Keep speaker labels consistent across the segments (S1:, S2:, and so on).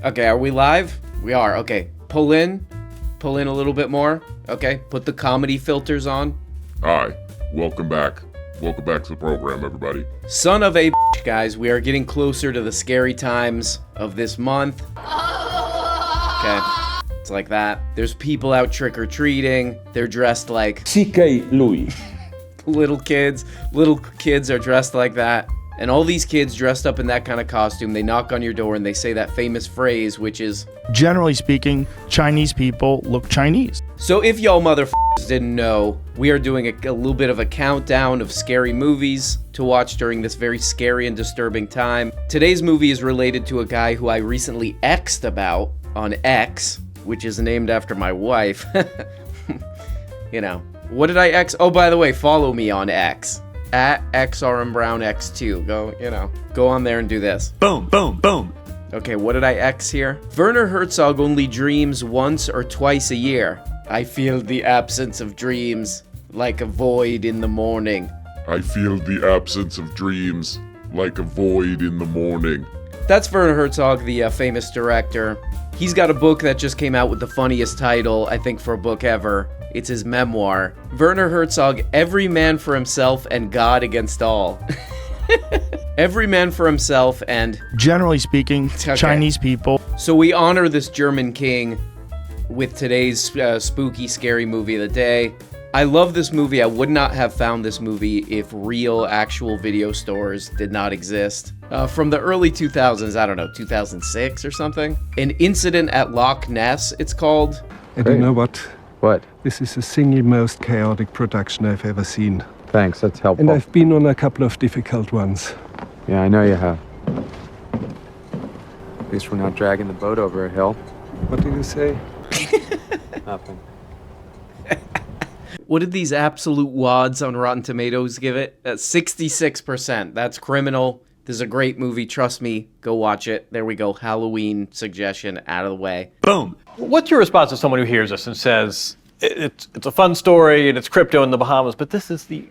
S1: Okay, are we live? We are. Okay, pull in a little bit more. Okay, put the comedy filters on.
S2: Hi, welcome back. Welcome back to the program, everybody.
S1: Son of a bitch, guys, we are getting closer to the scary times of this month. Okay, it's like that. There's people out trick-or-treating. They're dressed like
S3: C.K. Louis.
S1: Little kids are dressed like that. And all these kids dressed up in that kind of costume, they knock on your door and they say that famous phrase, which is,
S4: generally speaking, Chinese people look Chinese.
S1: So if y'all motherfuckers didn't know, we are doing a little bit of a countdown of scary movies to watch during this very scary and disturbing time. Today's movie is related to a guy who I recently X'd about on X, which is named after my wife. You know, what did I X? Oh, by the way, follow me on X. At XRMBrownX2. Go on there and do this.
S4: Boom, boom, boom.
S1: Okay, what did I X here? Werner Herzog only dreams once or twice a year. I feel the absence of dreams like a void in the morning.
S2: I feel the absence of dreams like a void in the morning.
S1: That's Werner Herzog, the famous director. He's got a book that just came out with the funniest title, I think, for a book ever. It's his memoir. Werner Herzog, Every Man for Himself and God Against All. Every man for himself and...
S4: generally speaking,
S1: Okay.
S4: Chinese people.
S1: So we honor this German king with today's spooky, scary movie of the day. I love this movie. I would not have found this movie if real, actual video stores did not exist. From the early 2000s, I don't know, 2006 or something. An Incident at Loch Ness, it's called.
S5: And you know what?
S6: What?
S5: This is the single most chaotic production I've ever seen.
S6: Thanks, that's helpful.
S5: And I've been on a couple of difficult ones.
S6: Yeah, I know you have. At least we're not dragging the boat over a hill.
S5: What did you say?
S6: Nothing.
S1: What did these absolute wads on Rotten Tomatoes give it? 66%. That's criminal. This is a great movie. Trust me. Go watch it. There we go. Halloween suggestion out of the way.
S4: Boom.
S7: What's your response to someone who hears us and says, it's a fun story and it's crypto in the Bahamas, but this is the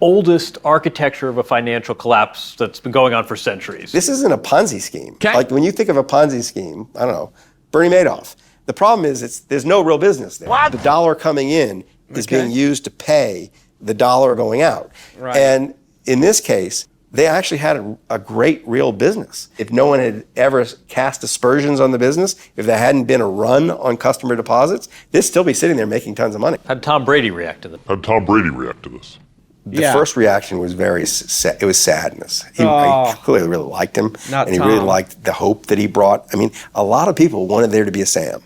S7: oldest architecture of a financial collapse that's been going on for centuries?
S8: This isn't a Ponzi scheme.
S1: Okay.
S8: Like when you think of a Ponzi scheme, I don't know, Bernie Madoff. The problem is there's no real business there. What? The dollar coming in is being used to pay the dollar going out.
S1: Right.
S8: And in this case, they actually had a great real business. If no one had ever cast aspersions on the business, if there hadn't been a run on customer deposits, they'd still be sitting there making tons of money.
S7: How did Tom Brady react to this?
S2: How'd Tom Brady react to this?
S8: The first reaction was very sad. It was sadness. He clearly really liked him.
S1: Not
S8: and he
S1: Tom.
S8: really liked the hope that he brought. I mean, a lot of people wanted there to be a Sam.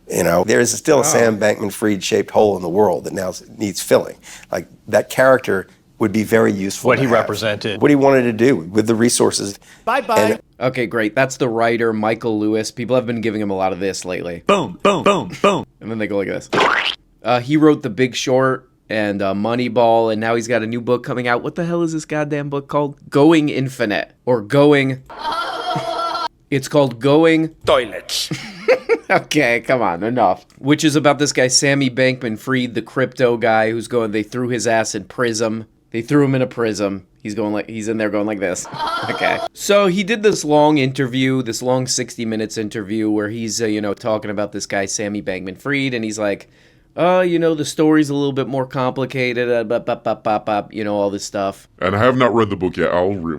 S8: You know, there is still a Sam Bankman-Fried shaped hole in the world that now needs filling. Like, that character would be very useful.
S7: What
S8: to
S7: he
S8: have.
S7: represented.
S8: What he wanted to do with the resources.
S4: Bye-bye.
S1: Okay, great. That's the writer, Michael Lewis. People have been giving him a lot of this lately.
S4: Boom, boom, boom, boom.
S1: And then they go like this. He wrote The Big Short and Moneyball, and now he's got a new book coming out. What the hell is this goddamn book called? Going Infinite. Or Going... It's called Going...
S3: Toilets.
S1: Okay, come on, enough. Which is about this guy, Sammy Bankman-Fried, the crypto guy who's going, they threw his ass in Prism. They threw him in a prism. He's in there going like this. Okay. So he did this long interview, this long 60 minutes interview where he's, talking about this guy, Sammy Bankman-Fried, and he's like, the story's a little bit more complicated, all this stuff.
S2: And I have not read the book yet.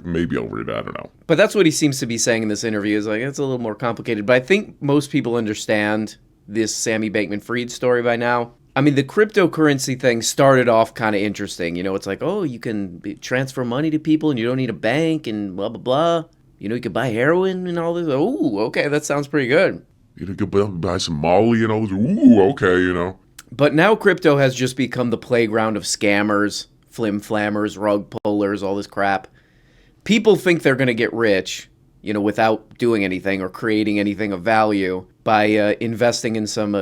S2: Maybe I'll read it. I don't know.
S1: But that's what he seems to be saying in this interview, is like, it's a little more complicated. But I think most people understand this Sammy Bankman-Fried story by now. I mean, the cryptocurrency thing started off kind of interesting. It's like, you can transfer money to people and you don't need a bank and blah, blah, blah. You can buy heroin and all this. Oh, okay, that sounds pretty good.
S2: You could buy some Molly and all this. Ooh, okay,
S1: But now crypto has just become the playground of scammers, flim-flammers, rug pullers, all this crap. People think they're going to get rich, without doing anything or creating anything of value by investing in some,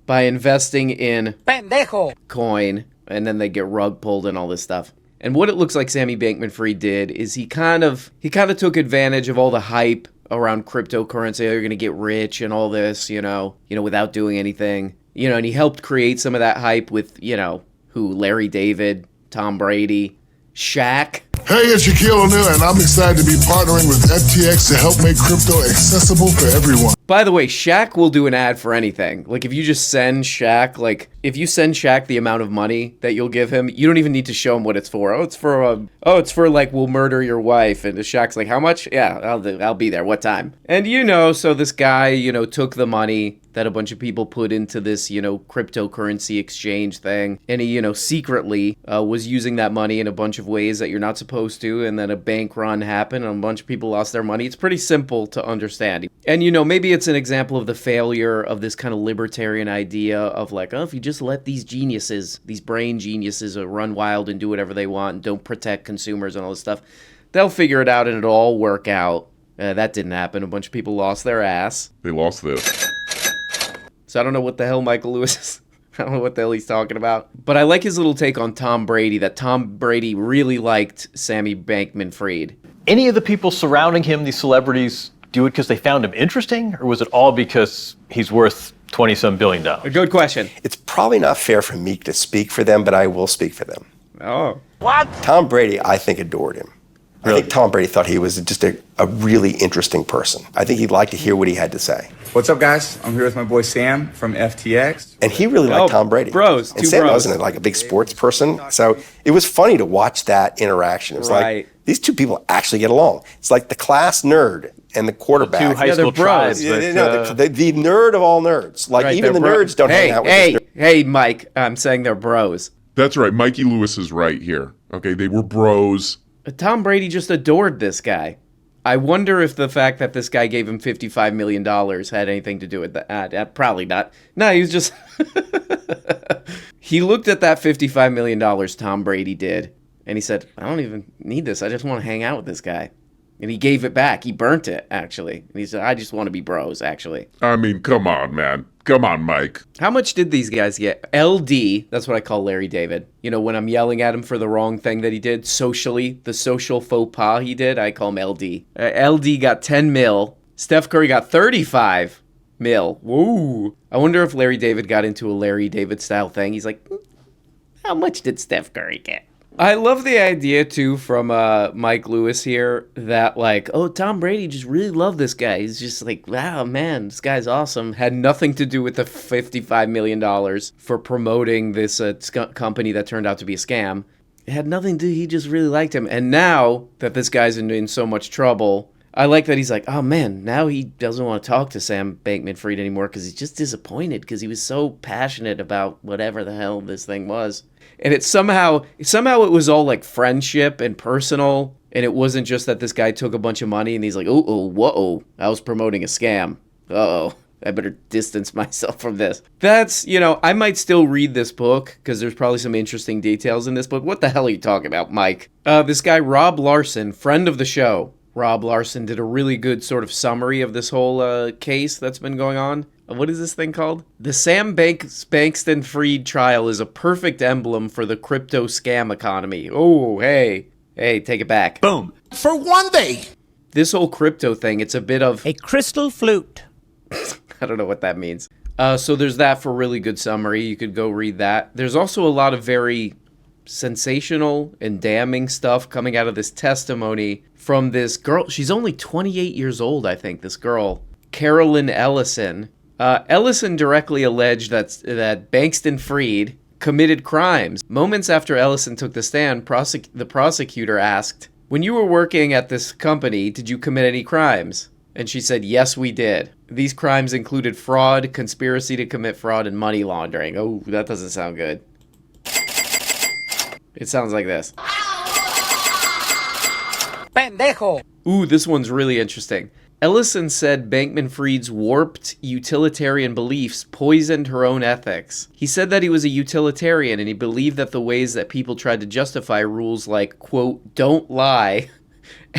S1: by investing in pendejo coin, and then they get rug pulled and all this stuff. And what it looks like Sammy Bankman-Fried did is he kind of took advantage of all the hype around cryptocurrency. They're going to get rich and all this, without doing anything. And he helped create some of that hype with, who, Larry David, Tom Brady, Shaq.
S3: Hey, it's Shaquille O'Neal, and I'm excited to be partnering with FTX to help make crypto accessible for everyone.
S1: By the way, Shaq will do an ad for anything. Like, if you just send Shaq, if you send Shaq the amount of money that you'll give him, you don't even need to show him what it's for. It's for we'll murder your wife. And Shaq's like, how much? Yeah, I'll be there. What time? And so this guy, took the money that a bunch of people put into this, cryptocurrency exchange thing. And he, secretly was using that money in a bunch of ways that you're not supposed to. And then a bank run happened and a bunch of people lost their money. It's pretty simple to understand. And, maybe it's an example of the failure of this kind of libertarian idea of if you just let these geniuses, these brain geniuses run wild and do whatever they want and don't protect consumers and all this stuff, they'll figure it out and it'll all work out. That didn't happen. A bunch of people lost their ass.
S2: They lost this.
S1: So I don't know what the hell Michael Lewis is. I don't know what the hell he's talking about. But I like his little take on Tom Brady, that Tom Brady really liked Sammy Bankman-Fried.
S7: Any of the people surrounding him, these celebrities, do it because they found him interesting, or was it all because he's worth $20-some billion?
S1: A good question.
S8: It's probably not fair for me to speak for them, but I will speak for them.
S1: Oh.
S8: What? Tom Brady, I think, adored him. Really? I think Tom Brady thought he was just a really interesting person. I think he'd like to hear what he had to say.
S9: What's up, guys? I'm here with my boy Sam from FTX.
S8: And he really liked Tom Brady.
S1: Bros,
S8: and Sam wasn't a big sports person, so it was funny to watch that interaction. It was like, these two people actually get along. It's like the class nerd and the quarterback.
S7: Two high school tribes.
S8: The nerd of all nerds. Even the nerds don't hang out with this nerd.
S1: Hey, Mike, I'm saying they're bros.
S2: That's right. Mikey Lewis is right here. Okay, they were bros.
S1: Tom Brady just adored this guy. I wonder if the fact that this guy gave him $55 million had anything to do with that. Probably not. No, he was just... He looked at that $55 million Tom Brady did, and he said, I don't even need this. I just want to hang out with this guy. And he gave it back. He burnt it, actually. And he said, I just want to be bros, actually.
S2: I mean, come on, man. Come on, Mike.
S1: How much did these guys get? LD, that's what I call Larry David. When I'm yelling at him for the wrong thing that he did, socially, the social faux pas he did, I call him LD. LD got 10 mil. Steph Curry got 35 mil. Woo. I wonder if Larry David got into a Larry David style thing. He's like, how much did Steph Curry get? I love the idea, too, from Mike Lewis here, that, Tom Brady just really loved this guy. He's just like, wow, man, this guy's awesome. Had nothing to do with the $55 million for promoting this company that turned out to be a scam. It had nothing to do, he just really liked him. And now that this guy's in so much trouble, I like that he's like, oh, man, now he doesn't want to talk to Sam Bankman-Fried anymore because he's just disappointed because he was so passionate about whatever the hell this thing was. And it somehow it was all like friendship and personal, and it wasn't just that this guy took a bunch of money and he's like, whoa, I was promoting a scam. Uh-oh, I better distance myself from this. That's, I might still read this book because there's probably some interesting details in this book. What the hell are you talking about, Mike? This guy, Rob Larson, friend of the show, Rob Larson, did a really good sort of summary of this whole case that's been going on. What is this thing called? The Sam Bankman-Fried trial is a perfect emblem for the crypto scam economy. Oh, hey, take it back.
S10: Boom. For one day.
S1: This whole crypto thing, it's a bit of...
S10: a crystal flute.
S1: I don't know what that means. So there's that for a really good summary. You could go read that. There's also a lot of very sensational and damning stuff coming out of this testimony from this girl. She's only 28 years old, I think, this girl, Carolyn Ellison. Ellison directly alleged that Bankman-Fried committed crimes. Moments after Ellison took the stand, the prosecutor asked, when you were working at this company, did you commit any crimes? And she said, yes, we did. These crimes included fraud, conspiracy to commit fraud, and money laundering. Oh, that doesn't sound good. It sounds like this.
S10: Pendejo.
S1: Ooh, this one's really interesting. Ellison said Bankman-Fried's warped utilitarian beliefs poisoned her own ethics. He said that he was a utilitarian and he believed that the ways that people tried to justify rules like, quote, don't lie,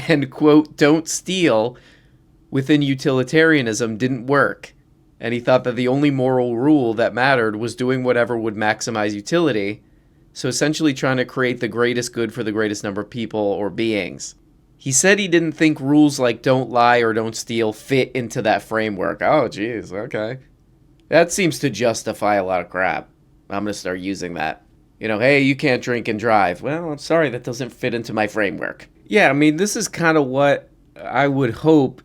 S1: and, quote, don't steal within utilitarianism didn't work. And he thought that the only moral rule that mattered was doing whatever would maximize utility. So essentially trying to create the greatest good for the greatest number of people or beings. He said he didn't think rules like don't lie or don't steal fit into that framework. Oh, geez, okay. That seems to justify a lot of crap. I'm going to start using that You know, hey, you can't drink and drive. Well, I'm sorry, that doesn't fit into my framework. Yeah, I mean, this is kind of what I would hope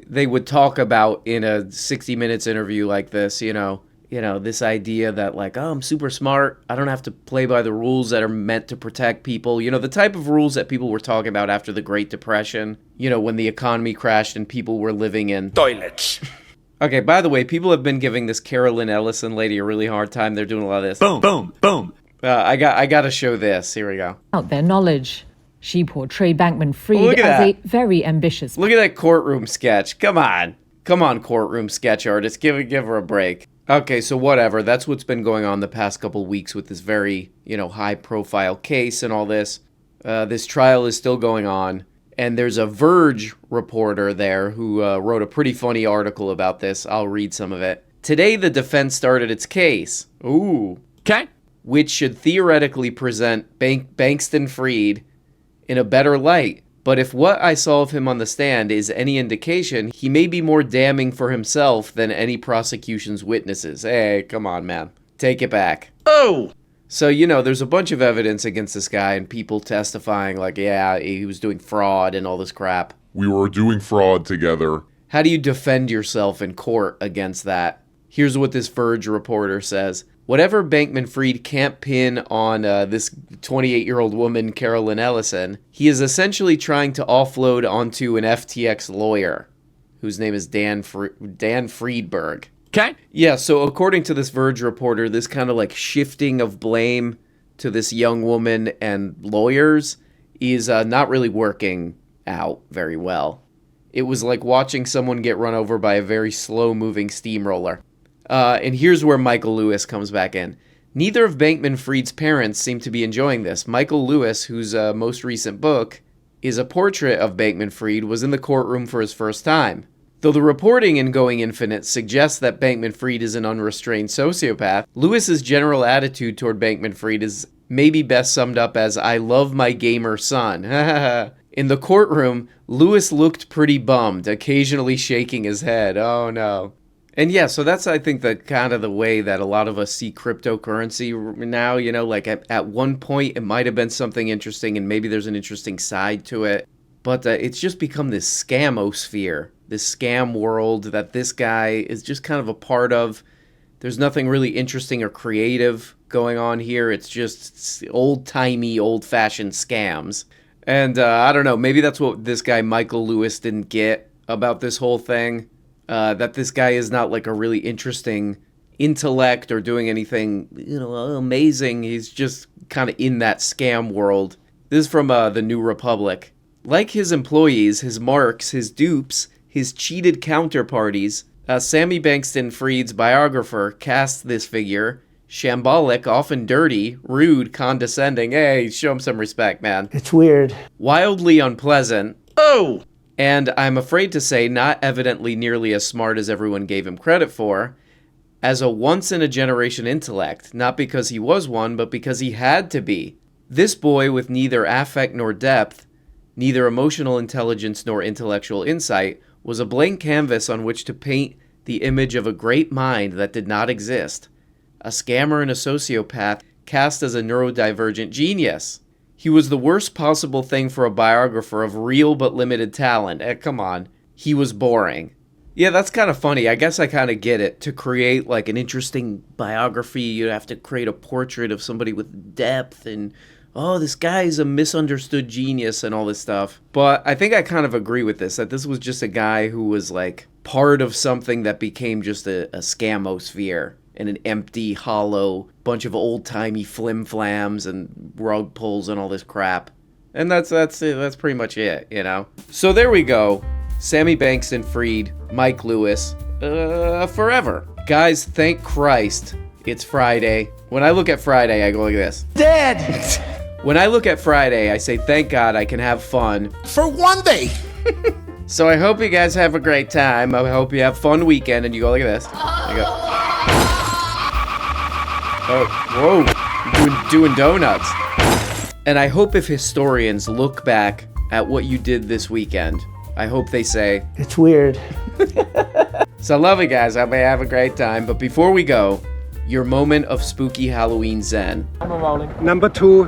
S1: they would talk about in a 60 Minutes interview like this, you know, this idea that like, oh, I'm super smart. I don't have to play by the rules that are meant to protect people. You know, the type of rules that people were talking about after the Great Depression, you know, when the economy crashed and people were living in
S10: Toilets.
S1: Okay, by the way, people have been giving this Carolyn Ellison lady a really hard time. They're doing a lot of this.
S10: Boom, boom, boom.
S1: I got to show this. Here we go.
S11: Out their knowledge. She portrayed Bankman-Fried
S1: Look at
S11: as
S1: that.
S11: a very ambitious.
S1: Look at that courtroom sketch. Come on, courtroom sketch artist. Give her a break. Okay, so whatever. That's what's been going on the past couple weeks with this very, high-profile case and all this. This trial is still going on, and there's a Verge reporter there who wrote a pretty funny article about this. I'll read some of it. Today, the defense started its case. Ooh.
S10: Okay.
S1: Which should theoretically present Bankston-Fried in a better light. But if what I saw of him on the stand is any indication, he may be more damning for himself than any prosecution's witnesses. Hey, come on, man. Take it back.
S10: Oh!
S1: So, there's a bunch of evidence against this guy and people testifying like, yeah, he was doing fraud and all this crap.
S2: We were doing fraud together.
S1: How do you defend yourself in court against that? Here's what this Verge reporter says. Whatever Bankman-Fried can't pin on this 28-year-old woman, Carolyn Ellison, he is essentially trying to offload onto an FTX lawyer, whose name is Dan Friedberg.
S10: Okay.
S1: Yeah, so according to this Verge reporter, this kind of like shifting of blame to this young woman and lawyers is not really working out very well. It was like watching someone get run over by a very slow-moving steamroller. And here's where Michael Lewis comes back in. Neither of Bankman-Fried's parents seem to be enjoying this. Michael Lewis, whose most recent book is a portrait of Bankman-Fried, was in the courtroom for his first time. Though the reporting in Going Infinite suggests that Bankman-Fried is an unrestrained sociopath, Lewis's general attitude toward Bankman-Fried is maybe best summed up as, I love my gamer son. In the courtroom, Lewis looked pretty bummed, occasionally shaking his head. Oh no. And yeah, so that's, I think, the kind of the way that a lot of us see cryptocurrency now, like at one point it might have been something interesting and maybe there's an interesting side to it. But it's just become this scamosphere, this scam world that this guy is just kind of a part of. There's nothing really interesting or creative going on here. It's just old-timey, old-fashioned scams. And I don't know, maybe that's what this guy Michael Lewis didn't get about this whole thing. That this guy is not like a really interesting intellect or doing anything, amazing. He's just kind of in that scam world. This is from the New Republic. Like his employees, his marks, his dupes, his cheated counterparties, Sammy Bankston-Fried's biographer cast this figure, shambolic, often dirty, rude, condescending. Hey, show him some respect, man.
S10: It's weird.
S1: Wildly unpleasant.
S10: Oh!
S1: And I'm afraid to say not evidently nearly as smart as everyone gave him credit for, as a once-in-a-generation intellect, not because he was one, but because he had to be. This boy with neither affect nor depth, neither emotional intelligence nor intellectual insight, was a blank canvas on which to paint the image of a great mind that did not exist. A scammer and a sociopath cast as a neurodivergent genius. He was the worst possible thing for a biographer of real but limited talent. Come on. He was boring. Yeah, that's kind of funny. I guess I kind of get it. To create like an interesting biography, you have to create a portrait of somebody with depth and, oh, this guy is a misunderstood genius and all this stuff. But I think I kind of agree with this, that this was just a guy who was like part of something that became just a scamosphere. And an empty, hollow bunch of old-timey flim-flams and rug pulls and all this crap. And that's it. That's pretty much it, So there we go. Sammy Bankston-Fried, Mike Lewis, forever. Guys, thank Christ it's Friday. When I look at Friday, I go like this.
S10: Dead!
S1: When I look at Friday, I say, thank God I can have fun.
S10: For one day!
S1: So I hope you guys have a great time. I hope you have a fun weekend. And you go like this. I go... Oh, whoa, doing donuts. And I hope if historians look back at what you did this weekend, I hope they say,
S10: it's weird.
S1: So I love you guys. I hope you have a great time. But before we go, Your moment of spooky Halloween zen.
S5: Number 2.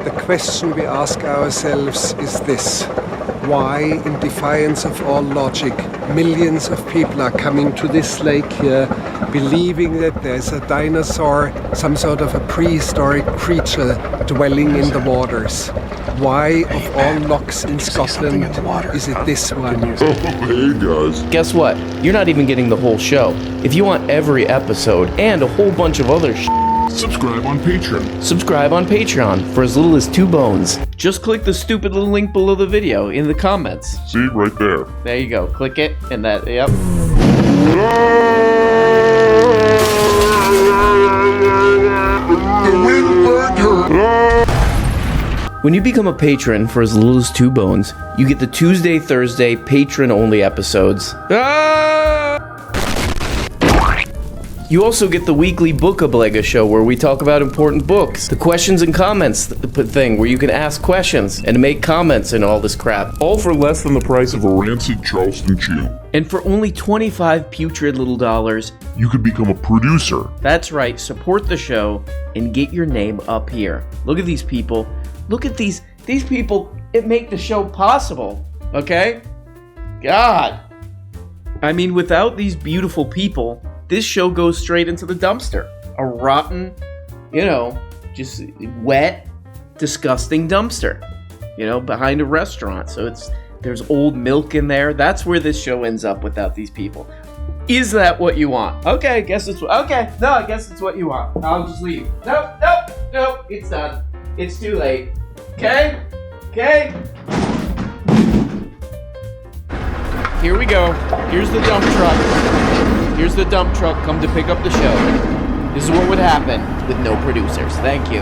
S5: The question we ask ourselves is this. Why, in defiance of all logic, millions of people are coming to this lake here, believing that there's a dinosaur, some sort of a prehistoric creature dwelling in the waters? Why, of all locks in Scotland, is it this one?
S2: Hey guys.
S1: Guess what? You're not even getting the whole show. If you want every episode and a whole bunch of other
S2: Subscribe on Patreon.
S1: subscribe on Patreon for as little as 2 bones. Just click the stupid little link below the video in the comments.
S2: See, right there.
S1: There you go. Click it and that, yep.
S2: The wind burned her.
S1: When you become a patron for as little as 2 bones, you get the Tuesday, Thursday, patron-only episodes. You also get the weekly Book-a-Blega show where we talk about important books. The questions and comments thing where you can ask questions and make comments and all this crap.
S2: All for less than the price of a rancid Charleston chew.
S1: And for only 25 putrid little dollars,
S2: You could become a producer.
S1: that's right, support the show and get your name up here. Look at these people. Look at these people. It make the show possible, okay? God. I mean, without these beautiful people, this show goes straight into the dumpster. A rotten, just wet, disgusting dumpster, behind a restaurant. So there's old milk in there. That's where this show ends up without these people. Is that what you want? Okay, I guess it's what you want. I'll just leave. Nope, it's done. It's too late. Okay? Here we go. Here's the dump truck. Here's the dump truck come to pick up the show. This is what would happen with no producers. Thank you.